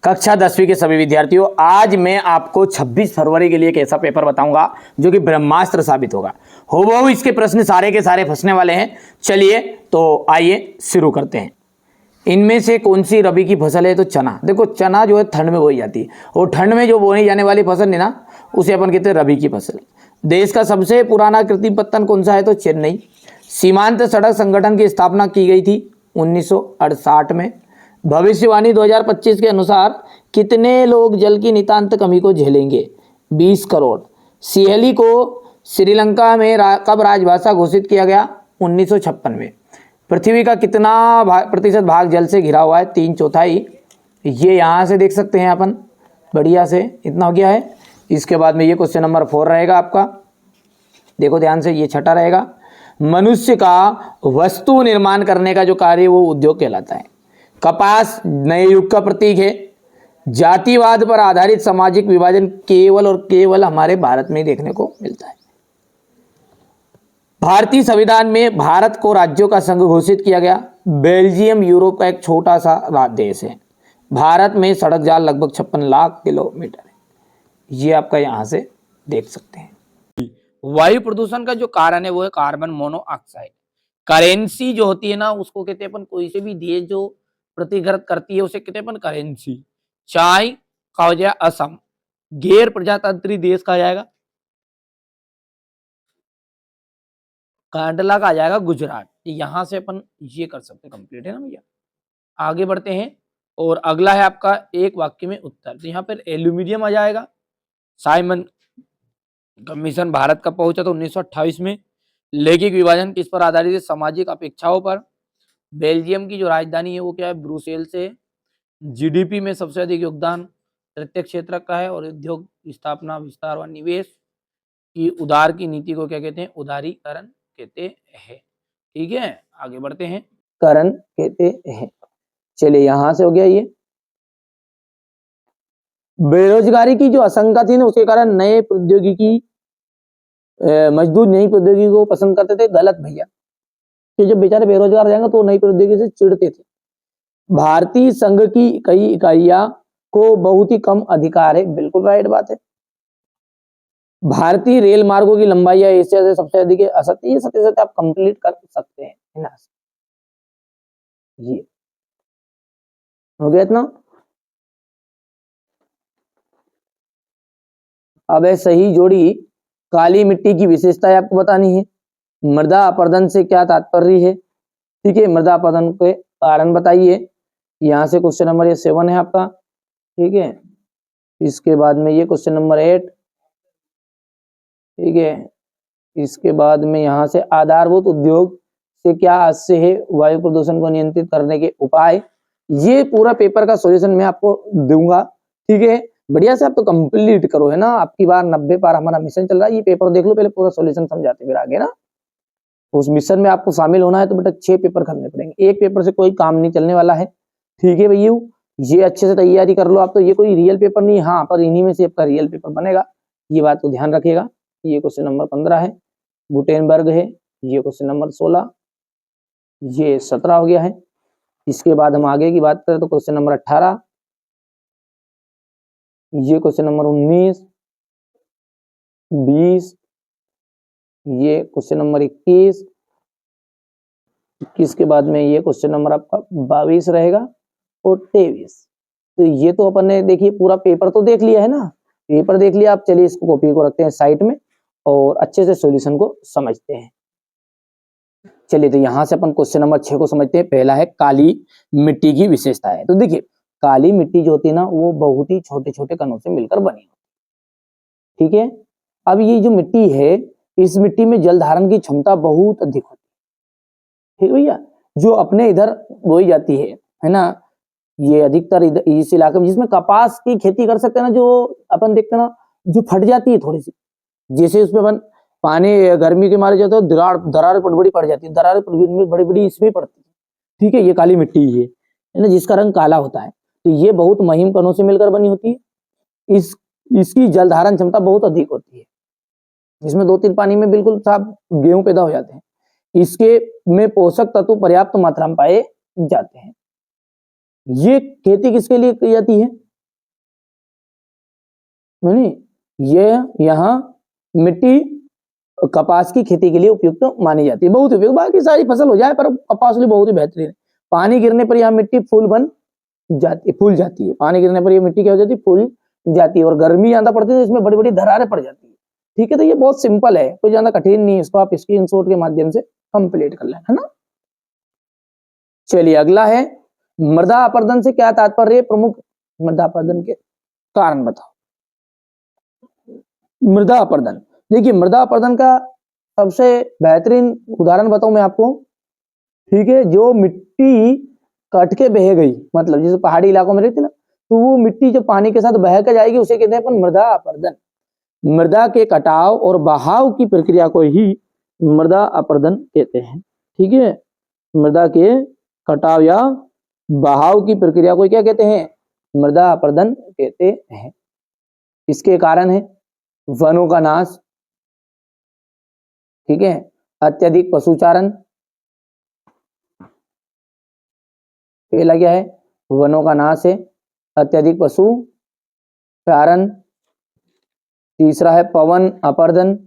कक्षा 10वीं के सभी विद्यार्थियों, आज मैं आपको 26 फरवरी के लिए एक ऐसा पेपर बताऊंगा जो कि ब्रह्मास्त्र साबित होगा। हूबहू इसके प्रश्न सारे के सारे फंसने वाले हैं। चलिए तो आइए शुरू करते हैं। इनमें से कौन सी रबी की फसल है? तो चना। देखो चना जो है ठंड में बोई जाती है और ठंड में जो बोई जाने वाली फसल है ना, उसे अपन कहते हैं रबी की फसल। देश का सबसे पुराना कृत्रिम पत्तन कौन सा है? तो चेन्नई। सीमांत सड़क संगठन की स्थापना की गई थी 1968 में। भविष्यवाणी 2025 के अनुसार कितने लोग जल की नितांत कमी को झेलेंगे? 20 करोड़। सिहली को श्रीलंका में कब राजभाषा घोषित किया गया? 1956 में। पृथ्वी का कितना प्रतिशत भाग जल से घिरा हुआ है? 3/4। ये यहाँ से देख सकते हैं अपन, बढ़िया से इतना हो गया है। इसके बाद में ये क्वेश्चन नंबर 4 रहेगा आपका, देखो ध्यान से, ये छठा रहेगा। मनुष्य का वस्तु निर्माण करने का जो कार्य है वो उद्योग कहलाता है। कपास नए युग का प्रतीक है। जातिवाद पर आधारित सामाजिक विभाजन केवल और केवल हमारे भारत में ही देखने को मिलता है। भारतीय संविधान में भारत को राज्यों का संघ घोषित किया गया। बेल्जियम यूरोप का एक छोटा सा देश है। भारत में सड़क जाल लगभग 56 लाख किलोमीटर है। ये आपका यहां से देख सकते हैं। वायु प्रदूषण का जो कारण है वो है कार्बन मोनोऑक्साइड। करेंसी जो होती है ना, उसको कहते हैं अपन, कोई से भी देश जो प्रतिगत करती है उसे कहते हैं अपन करेंसी। चाय का हो जाएगा असम। गैर प्रजातंत्री देश का जाएगा कांडला का आ जाएगा गुजरात। यहां से अपन ये कर सकते हैं, कंप्लीट है ना भैया। आगे बढ़ते हैं और अगला है आपका एक वाक्य में उत्तर। तो यहाँ पर एल्यूमिनियम आ जाएगा। साइमन कमीशन भारत का पहुंचा था 1928 में। लैंगिक विभाजन किस पर आधारित है? सामाजिक अपेक्षाओं पर। बेल्जियम की जो राजधानी है वो क्या है? ब्रुसेल्स से। जीडीपी में सबसे अधिक योगदान प्रत्यक्ष क्षेत्र का है। और उद्योग स्थापना, विस्तार व निवेश की उदार की नीति को क्या कहते हैं? उदारीकरण कहते हैं। ठीक है, आगे बढ़ते हैं। करण कहते हैं। चलिए यहां से हो गया ये। बेरोजगारी की जो आशंका थी ना, उसके कारण नए प्रौद्योगिकी मजदूर नई प्रौद्योगिकी को पसंद करते थे। गलत भैया, कि जब बेचारे बेरोजगार हो जाएंगे तो नई प्रौद्योगिकी से चिढ़ते थे। भारतीय संघ की कई इकाइयां को बहुत ही कम अधिकार है। बिल्कुल राइट बात है। भारतीय रेल मार्गों की लंबाई एशिया से सबसे अधिक है। असत्य। ये सत्य सत्य आप कंप्लीट कर सकते हैं ना। ये हो गया इतना। अब सही जोड़ी काली मिट्टी की विशेषता आपको बतानी है। मृदा अपरदन से क्या तात्पर्य है? ठीक है, मृदा अपरदन के कारण बताइए। यहां से क्वेश्चन नंबर 7 है आपका। ठीक है, इसके बाद में ये क्वेश्चन नंबर 8। ठीक है, इसके बाद में यहां से आधारभूत उद्योग से क्या आशय है? वायु प्रदूषण को नियंत्रित करने के उपाय। ये पूरा पेपर का सॉल्यूशन मैं आपको दूंगा। ठीक है, बढ़िया से आप तो कंप्लीट करो, है ना। आपकी बार 90 पार हमारा मिशन चल रहा है। ये पेपर देख लो पहले, पूरा सॉल्यूशन समझाते फिर आगे ना। उस मिशन में आपको शामिल होना है तो बेटा 6 पेपर करने पड़ेंगे। एक पेपर से कोई काम नहीं चलने वाला है। ठीक है भैया, ये अच्छे से तैयारी कर लो आप। तो ये कोई रियल पेपर नहीं, हाँ, पर इन्हीं में से आपका रियल पेपर बनेगा, ये बात को ध्यान रखिएगा। ये क्वेश्चन नंबर 15 है। गुटेनबर्ग है। ये क्वेश्चन नंबर 16। ये 17 हो गया है। इसके बाद हम आगे की बात करें तो क्वेश्चन नंबर 18। ये क्वेश्चन नंबर 19, 20, ये क्वेश्चन नंबर 21 के बाद में ये क्वेश्चन नंबर आपका 22 रहेगा और 23। तो ये तो अपन ने देखिए पूरा पेपर तो देख लिया है ना। पेपर देख लिया आप। चलिए इसको कॉपी को रखते हैं साइड में और अच्छे से सॉल्यूशन को समझते हैं। चलिए तो यहां से अपन क्वेश्चन नंबर 6 को समझते हैं। पहला है काली मिट्टी की विशेषता है। तो देखिए काली मिट्टी जो होती है ना, वो बहुत ही छोटे छोटे कणों से मिलकर बनी होती है। ठीक है, अब ये जो मिट्टी है, इस मिट्टी में जल धारण की क्षमता बहुत अधिक होती है। ठीक भैया, जो अपने इधर बोई जाती है ना, ये अधिकतर इस इलाके में जिसमें कपास की खेती कर सकते हैं ना, जो अपन देखते हैं ना, जो फट जाती है थोड़ी सी, जैसे उसमें अपन पानी गर्मी के मारे जाते हैं, दरार बड़ी पड़ जाती है। दरार बड़ी बड़ी इसमें पड़ती है। ठीक है, ये काली मिट्टी है ना, जिसका रंग काला होता है। तो ये बहुत महीन कणों से मिलकर बनी होती है। इसकी जल धारण क्षमता बहुत अधिक होती है। इसमें 2-3 पानी में बिल्कुल साफ गेहूं पैदा हो जाते हैं। इसके में पोषक तत्व पर्याप्त मात्रा में पाए जाते हैं। ये खेती किसके लिए की जाती है? ये यहाँ मिट्टी कपास की खेती के लिए उपयुक्त मानी जाती है, बहुत उपयुक्त। बाकी सारी फसल हो जाए पर कपास लिए बहुत ही बेहतरीन है। पानी गिरने पर यहाँ मिट्टी फूल जाती है। पानी गिरने पर ये मिट्टी क्या हो जाती है, फूल जाती है। और गर्मी ज्यादा पड़ती है तो इसमें बड़ी बड़ी दरारें पड़ जाती है। ठीक है, तो ये बहुत सिंपल है, कोई ज्यादा कठिन नहीं है, इसको आप स्क्रीनशॉट के माध्यम से कंप्लीट कर लें, है ना। चलिए अगला है, मृदा अपरदन से क्या तात्पर्य है, प्रमुख मृदा अपरदन के कारण बताओ। मृदा अपरदन, देखिए मृदा अपरदन का सबसे बेहतरीन उदाहरण बताऊं मैं आपको। ठीक है, जो मिट्टी कट के बह गई, मतलब जैसे पहाड़ी इलाकों में रहती ना, तो वो मिट्टी जो पानी के साथ बह के जाएगी उसे कहते हैं अपन मृदा अपरदन। मृदा के कटाव और बहाव की प्रक्रिया को ही मृदा अपरदन कहते हैं। ठीक है, मृदा के कटाव या बहाव की प्रक्रिया को क्या कहते हैं, मृदा अपरदन कहते हैं। इसके कारण है वनों का नाश, ठीक है, अत्यधिक पशुचारण, पहला क्या है, वनों का नाश है, अत्यधिक पशुचारण, तीसरा है पवन अपरदन,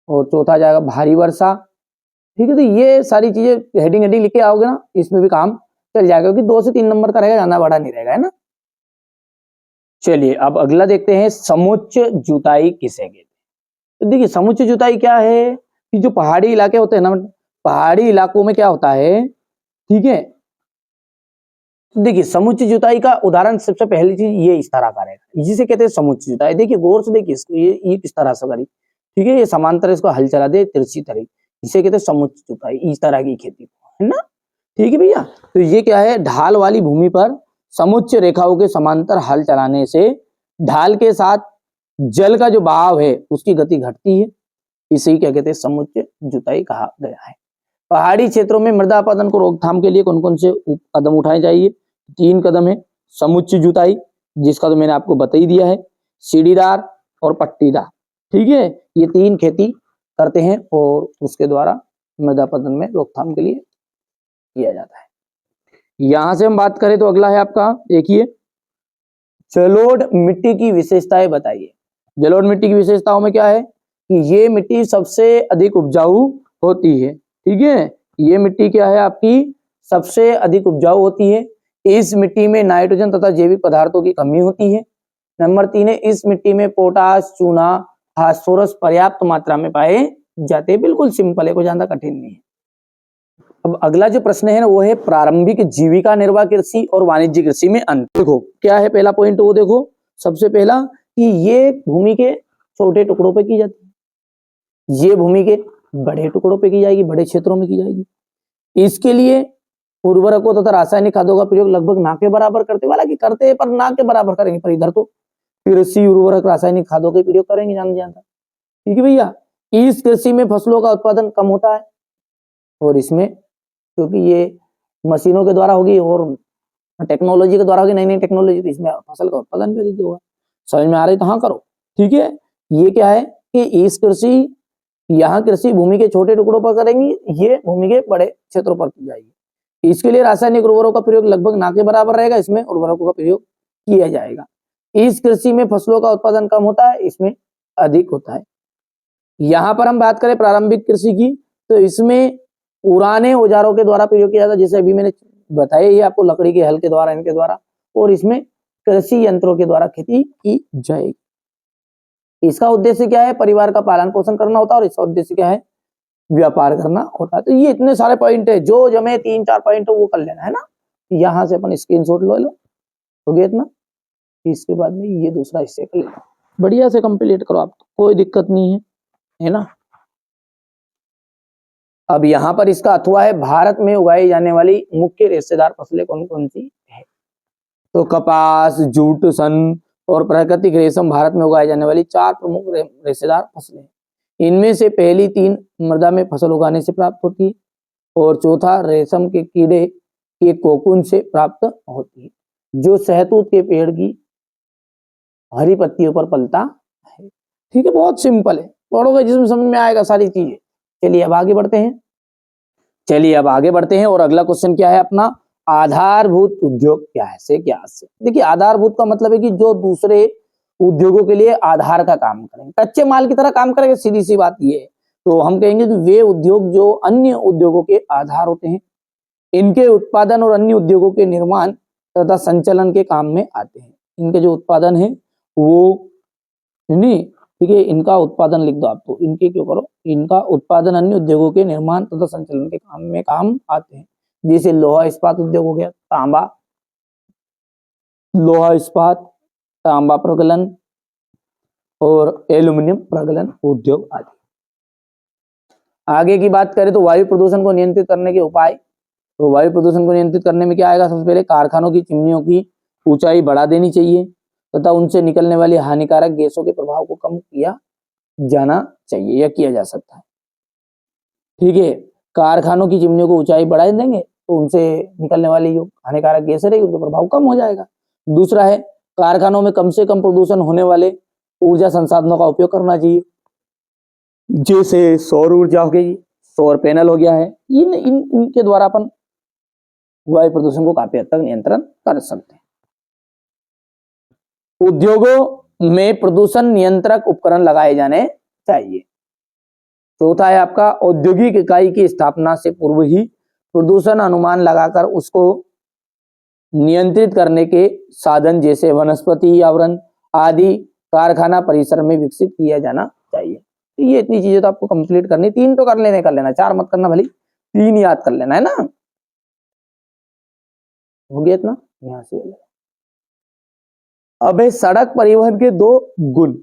और चौथा जाएगा भारी वर्षा। ठीक है, तो ये सारी चीजें हेडिंग लिख के आओगे ना, इसमें भी काम चल जाएगा, क्योंकि 2 से 3 नंबर का रहेगा, ज्यादा बड़ा नहीं रहेगा, है ना। चलिए अब अगला देखते हैं, समुच्च जुताई किसे कहते हैं। तो देखिए समुच्च जुताई क्या है कि जो पहाड़ी इलाके होते हैं ना, पहाड़ी इलाकों में क्या होता है, ठीक है, तो देखिए समुच्च जुताई का उदाहरण सबसे पहली चीज ये इस तरह का रहेगा, जिसे कहते हैं समुच्च जुताई। देखिए गौर से देखिए इसको, ये किस तरह से करी, ठीक है, ये समांतर इसको हल चला दे तिरछी तरह, इसे कहते हैं समुच्च जुताई, इस तरह की खेती, है ना। ठीक है भैया, तो ये क्या है, ढाल वाली भूमि पर समुच्च रेखाओं के समांतर हल चलाने से ढाल के साथ जल का जो बहाव है उसकी गति घटती है, इसे क्या कहते हैं, समुच्च जुताई कहा गया है। पहाड़ी क्षेत्रों में मृदा अपरदन को रोकथाम के लिए कौन कौन से कदम उठाए जाइए, 3 कदम है। समुच्च जुताई, जिसका तो मैंने आपको बता ही दिया है, सीढ़ीदार और पट्टीदार। ठीक है, ये 3 खेती करते हैं और उसके द्वारा मृदा अपरदन में रोकथाम के लिए किया जाता है। यहां से हम बात करें तो अगला है आपका, देखिए जलोढ़ मिट्टी की विशेषताएं बताइए। जलोढ़ मिट्टी की विशेषताओं में क्या है कि ये मिट्टी सबसे अधिक उपजाऊ होती है। ठीक है, ये मिट्टी क्या है आपकी, सबसे अधिक उपजाऊ होती है। इस मिट्टी में नाइट्रोजन तथा जैविक पदार्थों की कमी होती है। नंबर 3 है, इस मिट्टी में पोटास, चूना, फास्फोरस पर्याप्त मात्रा में पाए जाते हैं। बिल्कुल सिंपल है, कोई ज्यादा कठिन नहीं है। अब अगला जो प्रश्न है ना, वो है प्रारंभिक जीविका निर्वाह कृषि और वाणिज्य कृषि में अंतर। देखो क्या है पहला पॉइंट, वो देखो सबसे पहला कि ये भूमि के छोटे टुकड़ों पे की जाती है, ये भूमि के बड़े टुकड़ों पे की जाएगी, बड़े क्षेत्रों में की जाएगी। इसके लिए उर्वरकों तथा रासायनिक खादों का प्रयोग लगभग ना के बराबर करते, वाला कि करते हैं पर ना के बराबर करेंगे, पर इधर तो कृषि उर्वरक रासायनिक खादों का प्रयोग करेंगे ज्यादा। ठीक है भैया, इस कृषि में फसलों का उत्पादन कम होता है, और इसमें क्योंकि ये मशीनों के द्वारा होगी और टेक्नोलॉजी के द्वारा होगी, नई नई टेक्नोलॉजी, तो इसमें फसल का उत्पादन भी अधिक होगा। समझ में आ रही तो हाँ करो। ठीक है, ये क्या है कि इस कृषि, यहाँ कृषि भूमि के छोटे टुकड़ों पर करेंगी, ये भूमि के बड़े क्षेत्रों पर की जाएगी। इसके लिए रासायनिक उर्वरकों का प्रयोग लगभग ना के बराबर रहेगा, इसमें उर्वरकों का प्रयोग किया जाएगा। इस कृषि में फसलों का उत्पादन कम होता है, इसमें अधिक होता है। यहाँ पर हम बात करें प्रारंभिक कृषि की, तो इसमें पुराने औजारों के द्वारा प्रयोग किया जाता है, जैसे अभी मैंने बताया ही आपको, लकड़ी के हल के द्वारा, इनके द्वारा, और इसमें कृषि यंत्रों के द्वारा खेती की जाएगी। इसका उद्देश्य क्या है, परिवार का पालन पोषण करना होता है, और इसका उद्देश्य क्या है, व्यापार करना होता है। तो ये इतने सारे पॉइंट है, जो जमे 3-4 पॉइंट वो कर लेना है ना। यहां से अपन स्क्रीनशॉट लो, हो गया इतना। इसके बाद में ये दूसरा हिस्से कर लेना, बढ़िया से कंप्लीट करो आप, कोई दिक्कत नहीं है ना। अब यहाँ पर इसका अथवा है, भारत में उगाई जाने वाली मुख्य रेशेदार फसलें कौन कौन सी है। तो कपास, जूट, सन और प्राकृतिक रेशम भारत में उगाई जाने वाली 4 प्रमुख रेशेदार फसलें। इनमें से पहली 3 मृदा में फसल उगाने से प्राप्त होती है, और चौथा रेशम के कीड़े के कोकून से प्राप्त होती है, जो शहतूत के पेड़ की हरी पत्तियों पर पलता है। ठीक है, बहुत सिंपल है, पढ़ोगे जिसमें समझ में आएगा सारी चीजें। चलिए अब आगे बढ़ते हैं, और अगला क्वेश्चन क्या है अपना, आधारभूत उद्योग क्या है से क्या से। देखिए आधारभूत का मतलब है कि जो दूसरे उद्योगों के लिए आधार का काम करेंगे, कच्चे माल की तरह काम करेंगे, सीधी सी बात ये है। तो हम कहेंगे कि वे उद्योग जो अन्य उद्योगों के आधार होते हैं, इनके उत्पादन और अन्य उद्योगों के निर्माण तथा संचालन के काम में आते हैं। इनके जो उत्पादन है वो नहीं, ठीक है, इनका उत्पादन लिख दो आप, तो इनके क्यों करो, इनका उत्पादन अन्य उद्योगों के निर्माण तथा संचालन के काम में काम आते हैं। जैसे लोहा इस्पात उद्योग हो गया, तांबा, लोहा इस्पात, तांबा प्रगलन और एल्यूमिनियम प्रगलन उद्योग आदि। आगे की बात करें तो वायु प्रदूषण को नियंत्रित करने के उपाय। तो वायु प्रदूषण को नियंत्रित करने में क्या आएगा, सबसे पहले कारखानों की चिमनियों की ऊंचाई बढ़ा देनी चाहिए तथा उनसे निकलने वाली हानिकारक गैसों के प्रभाव को कम किया जाना चाहिए या किया जा सकता है। ठीक है, कारखानों की चिमनियों को ऊंचाई बढ़ा देंगे तो उनसे निकलने वाली जो हानिकारक गैसें रहेगी उनका प्रभाव कम हो जाएगा। दूसरा है, कारखानों में कम से कम प्रदूषण होने वाले ऊर्जा संसाधनों का उपयोग करना चाहिए, जैसे सौर ऊर्जा हो गई, सौर पैनल हो गया है, इनके द्वारा अपन वायु प्रदूषण को काफी हद तक नियंत्रण कर सकते हैं। उद्योगों में प्रदूषण नियंत्रक उपकरण लगाए जाने चाहिए। चौथा है आपका, औद्योगिक इकाई की स्थापना से पूर्व ही प्रदूषण अनुमान लगाकर उसको नियंत्रित करने के साधन जैसे वनस्पति आवरण आदि कारखाना परिसर में विकसित किया जाना चाहिए। तो ये इतनी चीजें तो आपको कंप्लीट करनी, 3 तो कर लेना, 4 मत करना, भले 3 याद कर लेना है ना। हो गया इतना, यहां से अब है सड़क परिवहन के 2 गुण।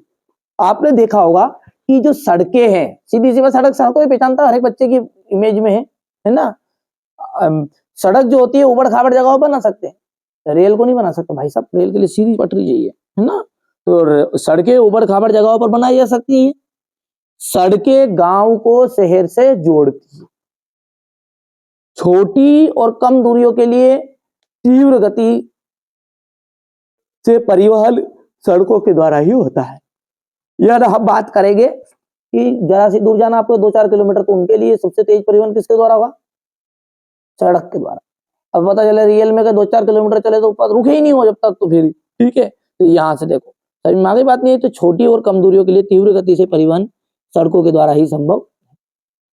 आपने देखा होगा कि जो सड़कें हैं, सीधी सी बात, सड़कों पे पहचानता हर एक बच्चे की इमेज में है ना। सड़क जो होती है उबड़ खाबड़ जगहों पर बना सकते हैं, रेल को नहीं बना सकते भाई साहब, रेल के लिए सीधी पटरी चाहिए, है ना। तो सड़कें उबड़ खाबड़ जगहों पर बनाई जा सकती हैं। सड़कें गांव को शहर से जोड़ती है। छोटी और कम दूरियों के लिए तीव्र गति से परिवहन सड़कों के द्वारा ही होता है। यार हम बात करेंगे कि जरा सी दूर जाना आपको 2-4 किलोमीटर, तो उनके लिए सबसे तेज परिवहन किसके द्वारा होगा, सड़क के द्वारा। अब पता चले रियल में 2-4 किलोमीटर चले तो रुके ही नहीं हो जब तक, तो फिर ठीक है। तो यहाँ से देखो समझ में आ गई बात नहीं है। तो छोटी और कम दूरियों के लिए तीव्र गति से परिवहन सड़कों के द्वारा ही संभव।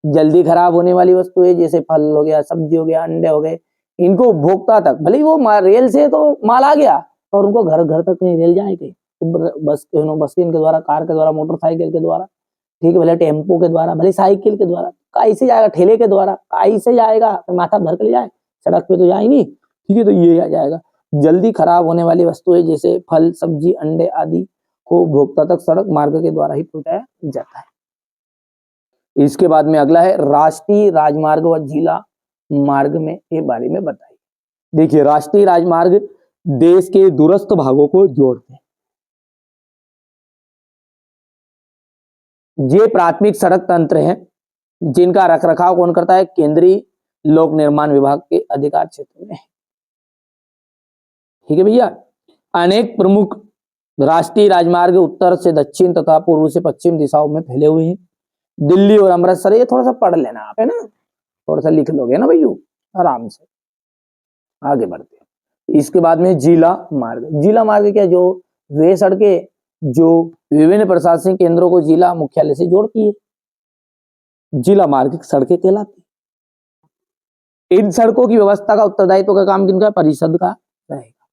जल्दी खराब होने वाली वस्तुएं जैसे फल हो गया, सब्जी हो गया, अंडे हो गए, इनको उपभोक्ता तक, भले ही वो रेल से तो माल आ गया और उनको घर घर तक नहीं रेल जाएगी, बस के द्वारा, कार के द्वारा, मोटरसाइकिल के द्वारा, ठीक है, भले टेम्पो के द्वारा, भले साइकिल के द्वारा, कैसे जाएगा, ठेले के द्वारा कैसे जाएगा, तो माथा भर के ले जाए, सड़क पे तो जाए नहीं, ठीक है। तो ये आ जाएगा। जल्दी खराब होने वाली वस्तुएं जैसे फल, सब्जी, अंडे आदि को उपभोक्ता तक सड़क मार्ग के द्वारा ही पहुंचाया जाता है। इसके बाद में अगला है राष्ट्रीय राजमार्ग व जिला मार्ग में के बारे में बताइए। देखिए, राष्ट्रीय राजमार्ग देश के दूरस्थ भागों को जोड़ते हैं। ये प्राथमिक सड़क तंत्र हैं जिनका रखरखाव कौन करता है, केंद्रीय लोक निर्माण विभाग के अधिकार क्षेत्र में। ठीक है भैया। अनेक प्रमुख राष्ट्रीय राजमार्ग उत्तर से दक्षिण तथा पूर्व से पश्चिम दिशाओं में फैले हुए हैं। दिल्ली और अमृतसर, ये थोड़ा सा पढ़ लेना आप, है ना, थोड़ा सा लिख लोगे ना भैया आराम से। आगे बढ़ते हैं। इसके बाद में जिला मार्ग। जिला मार्ग क्या, जो वे सड़कें जो विभिन्न प्रशासनिक केंद्रों को जिला मुख्यालय से जोड़ती है, जिला मार्ग सड़कें कहलाती है। इन सड़कों की व्यवस्था का उत्तरदायित्व का काम किनका, परिषद का रहेगा।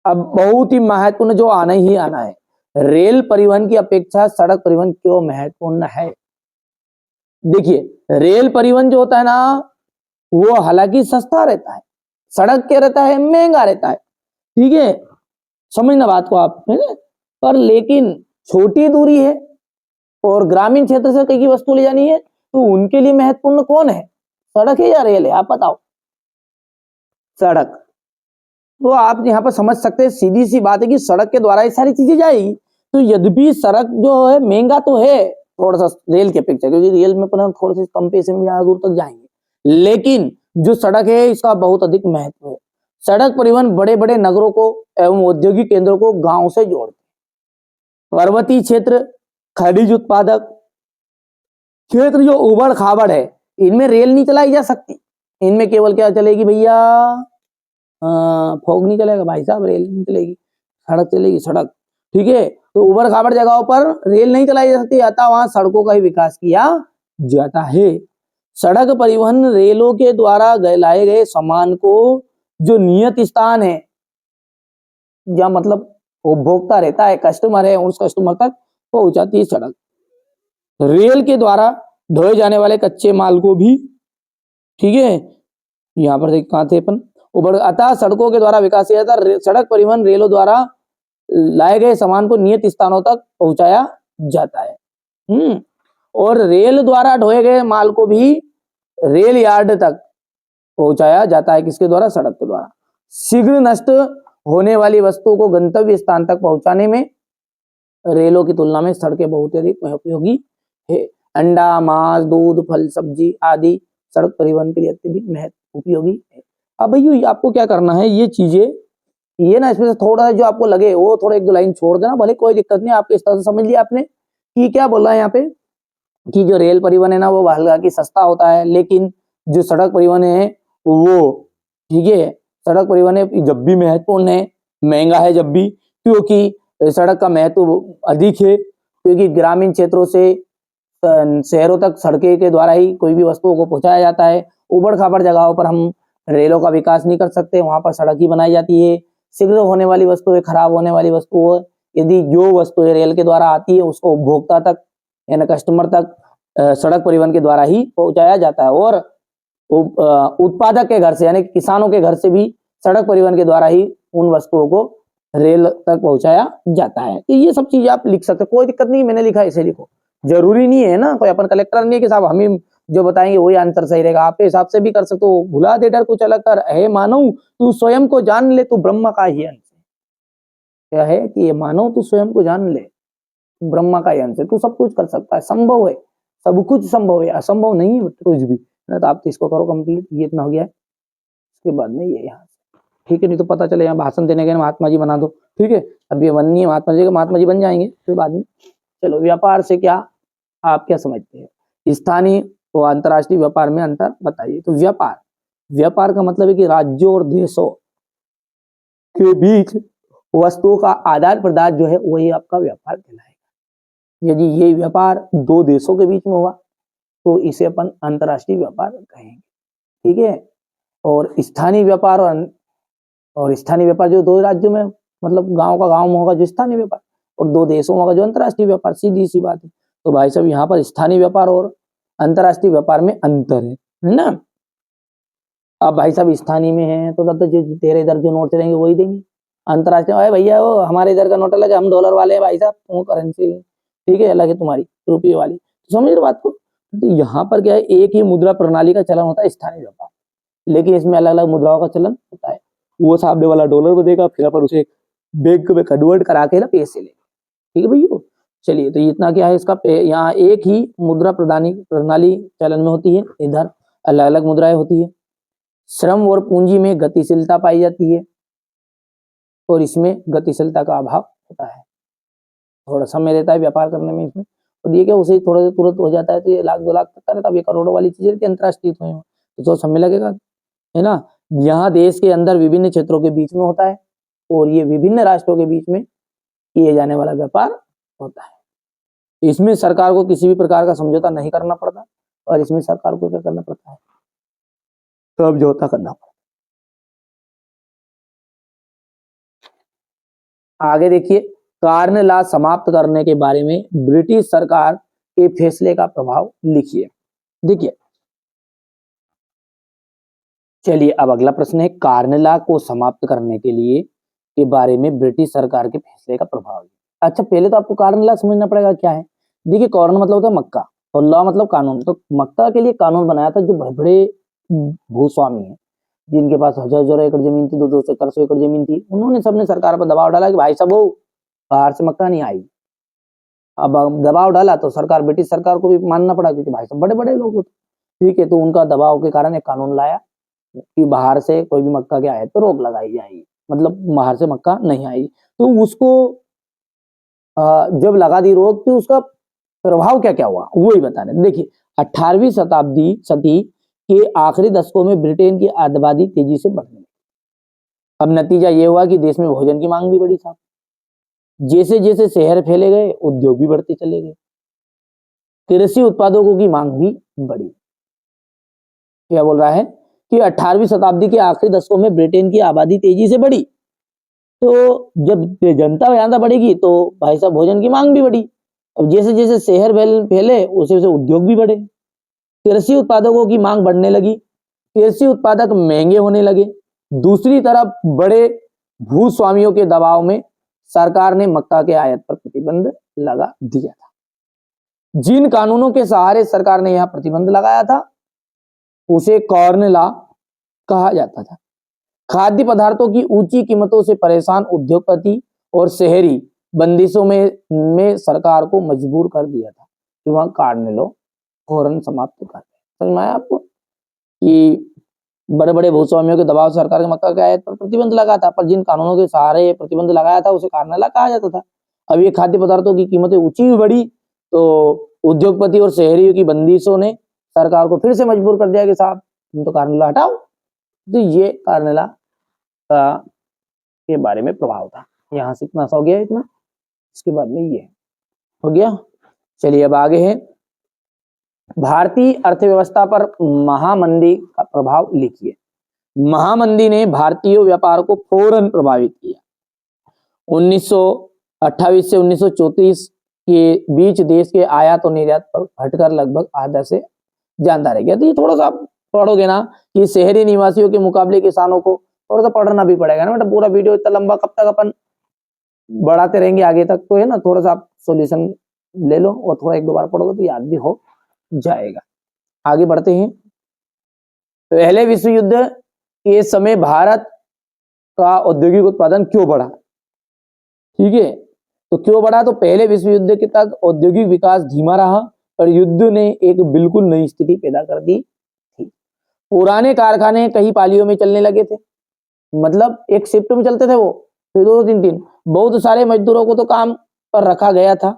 अब बहुत ही महत्वपूर्ण जो आना ही आना है, रेल परिवहन की अपेक्षा सड़क परिवहन क्यों महत्वपूर्ण है। देखिए, रेल परिवहन जो होता है ना, वो हालांकि सस्ता रहता है, सड़क क्या रहता है, महंगा रहता है, ठीक है, समझना बात को आप, है ना। पर लेकिन छोटी दूरी है और ग्रामीण क्षेत्र से कई वस्तु ले जानी है, तो उनके लिए महत्वपूर्ण कौन है, सड़क है या रेल है, आप बताओ। सड़क। तो आप यहाँ पर समझ सकते हैं, सीधी सी बात है कि सड़क के द्वारा ये सारी चीजें जाएगी। तो यद्यपि सड़क जो है महंगा तो है थोड़ा सा रेल की अपेक्षा, क्योंकि रेल में अपन थोड़े से कम पैसे में ज्यादा दूर तक जाएंगे, लेकिन जो सड़क है इसका बहुत अधिक महत्व है। सड़क परिवहन बड़े बड़े नगरों को एवं औद्योगिक केंद्रों को गांव से जोड़ते हैं। पर्वतीय क्षेत्र, खनिज उत्पादक क्षेत्र जो उबड़ खाबड़ है, इनमें रेल नहीं चलाई जा सकती। इनमें केवल क्या चलेगी भैया, फोग नहीं चलेगा भाई साहब, रेल नहीं चलेगी, सड़क चलेगी, सड़क। ठीक है। तो उबड़ खाबड़ जगहों पर रेल नहीं चलाई जा सकती, अतः वहां सड़कों का ही विकास किया जाता है। सड़क परिवहन रेलों के द्वारा लाए गए सामान को जो नियत स्थान है, या मतलब उपभोक्ता रहता है, कस्टमर है, उस कस्टमर तक पहुंचाती है सड़क। रेल के द्वारा ढोए जाने वाले कच्चे माल को भी, ठीक है, यहाँ पर देख कहाँ थे अपन, अतः सड़कों के द्वारा विकास किया जाता है। सड़क परिवहन रेलों द्वारा लाए गए सामान को नियत स्थानों तक पहुंचाया जाता है। और रेल द्वारा ढोए गए माल को भी रेल यार्ड तक पहुंचाया जाता है। किसके द्वारा? सड़क के द्वारा। शीघ्र नष्ट होने वाली वस्तुओं को गंतव्य स्थान तक पहुंचाने में रेलों की तुलना में सड़कें बहुत अधिक उपयोगी है। अंडा, मांस, दूध, फल, सब्जी आदि सड़क परिवहन के लिए अत्यधिक उपयोगी है। अब भाई आपको क्या करना है, ये चीजें, ये ना इसमें से थोड़ा सा जो आपको लगे वो थोड़ा एक दो लाइन छोड़ देना, भले कोई दिक्कत नहीं, आपके इस तरह से समझ लिया आपने कि क्या बोल रहा है यहाँ पे, कि जो रेल परिवहन है ना वो हालांकि सस्ता होता है, लेकिन जो सड़क परिवहन है वो, ठीक है, सड़क परिवहन है जब भी महत्वपूर्ण है, महंगा है जब भी, क्योंकि सड़क का महत्व अधिक है, क्योंकि ग्रामीण क्षेत्रों से शहरों तक सड़कें के द्वारा ही कोई भी वस्तुओं को पहुंचाया जाता है। उबड़ खाबड़ जगहों पर हम रेलों का विकास नहीं कर सकते, वहां पर सड़क ही बनाई जाती है। शीघ्र होने वाली वस्तुएं, खराब होने वाली वस्तुएं, यदि जो वस्तुएं रेल के द्वारा आती है उसको उपभोक्ता तक यानी कस्टमर तक सड़क परिवहन के द्वारा ही पहुंचाया जाता है। और उत्पादक के घर से यानी किसानों के घर से भी सड़क परिवहन के द्वारा ही उन वस्तुओं को रेल तक पहुंचाया जाता है। तो ये सब चीजें आप लिख सकते हो, कोई दिक्कत नहीं, मैंने लिखा इसे लिखो, जरूरी नहीं है ना, कोई अपन कलेक्टर नहीं है कि साहब हम जो बताएंगे वही आंसर सही रहेगा, आपके हिसाब से भी कर सकते हो। भुला दे डर कुछ अलग कर, हे मानव तू स्वयं को जान ले, तू ब्रह्म का ही अंश है। क्या है कि ये मानव तू स्वयं को जान ले, ब्रह्मा का ही अंश है, तू सब कुछ कर सकता है, संभव है, सब कुछ संभव है, असंभव नहीं है कुछ भी ना। तो आप तो इसको करो कंप्लीट, ये इतना हो गया है, इसके बाद में ये यहाँ, ठीक है, नहीं तो पता चले यहाँ भाषण देने के महात्मा जी बना दो, ठीक है, अब ये बननी है महात्मा जी बन जाएंगे फिर बाद में। चलो, व्यापार से क्या आप क्या समझते हैं? स्थानीय और अंतर्राष्ट्रीय व्यापार में अंतर बताइए। तो व्यापार का मतलब है कि राज्यों और देशों के बीच वस्तुओं का आदान प्रदान जो है वही आपका व्यापार कहलाएगा। यदि ये व्यापार दो देशों के बीच में हुआ तो इसे अपन अंतर्राष्ट्रीय व्यापार कहेंगे, ठीक है। और स्थानीय व्यापार और स्थानीय व्यापार जो दो राज्यों में, मतलब गांव का गांव में होगा जो स्थानीय व्यापार, और दो देशों में होगा जो अंतर्राष्ट्रीय व्यापार, सीधी सी बात है। तो भाई साहब यहाँ पर स्थानीय व्यापार और अंतर्राष्ट्रीय व्यापार में अंतर है ना। अब भाई साहब स्थानीय में है तो तब तो जो तेरे इधर जो नोट चलेंगे वही देंगे। अंतर्राष्ट्रीय भाई भैया वो हमारे इधर का नोट अलग है, हम डॉलर वाले हैं भाई साहब, वो करेंसी ठीक है अलग है तुम्हारी रुपये वाली, तो समझ रहे बात को। तो यहाँ पर क्या है, एक ही मुद्रा प्रणाली का चलन होता है स्थानीय व्यापार, लेकिन इसमें अलग अलग मुद्राओं का चलन होता है। वो सामने वाला डॉलर में देगा, फिर अपन उसे बैंक में कन्वर्ट करा के ना पैसे लेंगे, ठीक है भैया। चलिए, तो इतना क्या है इसका, यहाँ एक ही मुद्रा प्रणाली चलन में होती है, इधर अलग अलग मुद्राएं होती है। श्रम और पूंजी में गतिशीलता पाई जाती है और इसमें गतिशीलता का अभाव होता है, थोड़ा समय रहता है व्यापार करने में इसमें। और ये क्या उसे थोड़ा सा तुरंत हो जाता है, तो ये लाख 2 लाख तक का रहता है, ये करोड़ों वाली चीजें रहती है अंतर्राष्ट्रीय, तो थोड़ा समय लगेगा, है ना। यहाँ देश के अंदर विभिन्न क्षेत्रों के बीच में होता है और ये विभिन्न राष्ट्रों के बीच में किए जाने वाला व्यापार होता है। इसमें सरकार को किसी भी प्रकार का समझौता नहीं करना पड़ता और इसमें सरकार को क्या करना पड़ता है, समझौता करना पड़ता है। आगे देखिए, कार्य लाभ समाप्त करने के बारे में ब्रिटिश सरकार के फैसले का प्रभाव लिखिए। देखिए, चलिए अब अगला प्रश्न है, कार्नेला को समाप्त करने के लिए के बारे में ब्रिटिश सरकार के फैसले का प्रभाव। अच्छा, पहले तो आपको कार्नेला समझना पड़ेगा क्या है। देखिए, कॉर्न मतलब होता है मक्का और लॉ मतलब कानून। तो मक्का के लिए कानून बनाया था जो बड़े बड़े भूस्वामी हैं, जिनके पास हजार हजार एकड़ जमीन थी, 200 एकड़ जमीन थी, उन्होंने सबने सरकार पर दबाव डाला कि भाई साहब वो बाहर से मक्का नहीं आई। अब दबाव डाला तो सरकार, ब्रिटिश सरकार को भी मानना पड़ा, क्योंकि भाई साहब बड़े बड़े लोग होते, ठीक है। तो उनका दबाव के कारण एक कानून लाया कि बाहर से कोई भी मक्का के आए तो रोक लगाई जाएगी, मतलब बाहर से मक्का नहीं आई। तो उसको जब लगा दी रोक, तो उसका प्रभाव क्या क्या हुआ वो ही बता रहे। देखिए, 18वीं शताब्दी सदी के आखिरी दशकों में ब्रिटेन की आबादी तेजी से बढ़ने लगी। अब नतीजा ये हुआ कि देश में भोजन की मांग भी बढ़ी साहब, जैसे जैसे शहर फैले गए उद्योग भी बढ़ते चले गए, कृषि उत्पादकों की मांग भी बढ़ी। क्या बोल रहा है कि 18वीं शताब्दी के आखिरी दशकों में ब्रिटेन की आबादी तेजी से बढ़ी, तो जब जनता ज्यादा बढ़ेगी तो भाई साहब भोजन की मांग भी बढ़ी। अब जैसे जैसे शहर फैले वैसे वैसे उद्योग भी बढ़े, कृषि उत्पादकों की मांग बढ़ने लगी, कृषि उत्पादक महंगे होने लगे। दूसरी तरफ बड़े भूस्वामियों के दबाव में सरकार ने मक्का के आयात पर प्रतिबंध लगा दिया था। जिन कानूनों के सहारे सरकार ने यह प्रतिबंध लगाया था उसे कॉर्न लॉ कहा जाता था। खाद्य पदार्थों की ऊंची कीमतों से परेशान उद्योगपति और शहरी बंदिशों में सरकार को मजबूर कर दिया था कि वहां कॉर्न लॉ फौरन समाप्त कर दे। समझ में आया आपको कि बड़े बड़े भूस्वामियों के दबाव सरकार के मक्का के आयात पर प्रतिबंध लगा था, पर जिन कानूनों के सहारे प्रतिबंध लगाया था उसे कॉर्न लॉ कहा जाता था। अब ये खाद्य पदार्थों की कीमतें ऊंची भी बढ़ी तो उद्योगपति और शहरियों की बंदिशों ने सरकार को फिर से मजबूर कर दिया कि साहब तुम तो कॉर्न लॉ हटाओ। तो ये कॉर्न लॉ के बारे में प्रभाव था। यहां से इतना सा हो गया, इतना इसके बाद में ये हो गया। चलिए अब आगे है, भारतीय अर्थव्यवस्था पर महामंदी का प्रभाव लिखिए। महामंदी ने भारतीय व्यापार को फौरन प्रभावित किया। 1928 से 1934 के बीच देश के आयात और निर्यात पर घटकर लगभग आधा से ज्यादा रह गया। तो ये थोड़ा सा पढ़ोगे ना कि शहरी निवासियों के मुकाबले किसानों को थोड़ा सा पढ़ना भी पड़ेगा ना बेटा। पूरा वीडियो इतना लंबा कब तक अपन बढ़ाते रहेंगे आगे तक, तो है ना, थोड़ा सा आप सॉल्यूशन ले लो और थोड़ा एक दो बार पढ़ोगे तो याद भी हो जाएगा। आगे बढ़ते हैं। पहले विश्व युद्ध के समय भारत का औद्योगिक उत्पादन क्यों बढ़ा? ठीक है, तो क्यों बढ़ा? तो पहले विश्व युद्ध के तक औद्योगिक विकास धीमा रहा और युद्ध ने एक बिल्कुल नई स्थिति पैदा कर दी थी। पुराने कारखाने कई पालियों में चलने लगे थे, मतलब एक शिफ्ट में चलते थे वो, फिर दो तीन तीन। बहुत सारे मजदूरों को तो काम पर रखा गया था,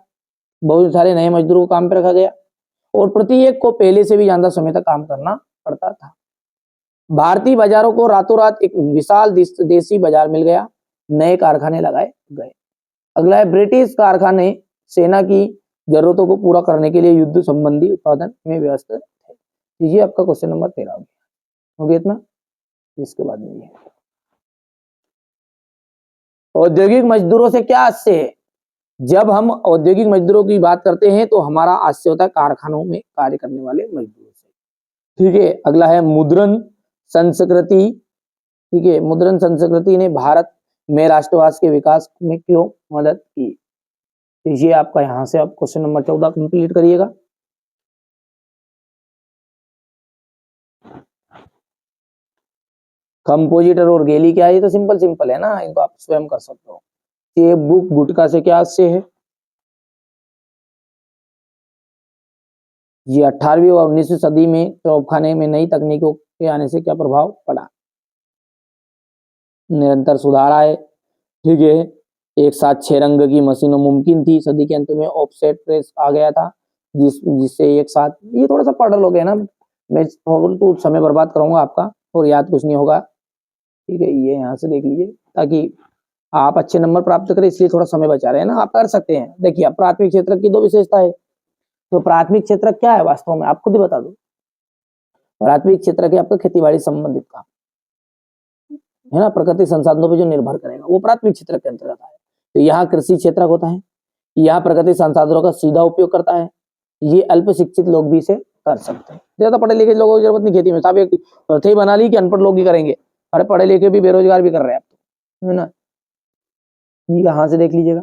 बहुत सारे नए मजदूरों को काम पर रखा गया और प्रत्येक को पहले से भी ज्यादा समय तक काम करना पड़ता था। भारतीय बाजारों को रातों रात एक विशाल देशी बाजार मिल गया, नए कारखाने लगाए गए। अगला है, ब्रिटिश कारखाने सेना की जरूरतों को पूरा करने के लिए युद्ध संबंधी उत्पादन में व्यस्त थे। ये आपका क्वेश्चन नंबर 13 हो गया इतना। इसके बाद में ये औद्योगिक मजदूरों से क्या आशय है? जब हम औद्योगिक मजदूरों की बात करते हैं तो हमारा आशय होता है कारखानों में कार्य करने वाले मजदूरों से। ठीक है, अगला है, मुद्रण संस्कृति। ठीक है, मुद्रण संस्कृति ने भारत में राष्ट्रवाद के विकास में क्यों मदद की? ये आपका यहां से आप क्वेश्चन नंबर 14 कंप्लीट करिएगा। कंपोजिटर और गेली क्या है? ये तो सिंपल है ना, इनको आप स्वयं कर सकते हो। ये बुक गुटका से क्या आशय है? ये 18वीं और 19वीं सदी में तोपखाने में नई तकनीकों के आने से क्या प्रभाव पड़ा? निरंतर सुधार आए। ठीक है, एक साथ 6 रंग की मशीनों मुमकिन थी। सदी के अंत में ऑफसेट प्रेस आ गया था जिससे एक साथ, ये थोड़ा सा पढ़ लोगे ना, मैं तो समय बर्बाद कराऊंगा आपका और याद कुछ नहीं होगा। ठीक है, ये यहाँ से देख लीजिए ताकि आप अच्छे नंबर प्राप्त करें, इसलिए थोड़ा समय बचा रहे हैं ना, आप कर सकते हैं। देखिए, प्राथमिक क्षेत्र की 2 विशेषता है। तो प्राथमिक क्षेत्र क्या है वास्तव में, आप खुद ही बता दो। प्राथमिक क्षेत्र के आपका खेती-बाड़ी संबंधित काम है ना, प्रकृति संसाधनों पर जो निर्भर करेगा वो प्राथमिक क्षेत्र के अंतर्गत है। तो यहाँ कृषि क्षेत्र होता है, यहाँ प्रकृति संसाधनों का सीधा उपयोग करता है। ये अल्प शिक्षित लोग भी इसे कर सकते हैं, ज्यादा पढ़े लिखे लोगों की जरूरत नहीं खेती में। साहब एक प्रथा बना ली कि अनपढ़ लोग ही करेंगे, अरे पढ़े लिखे भी बेरोजगार भी कर रहे हैं, है ना। यहाँ से देख लीजिएगा,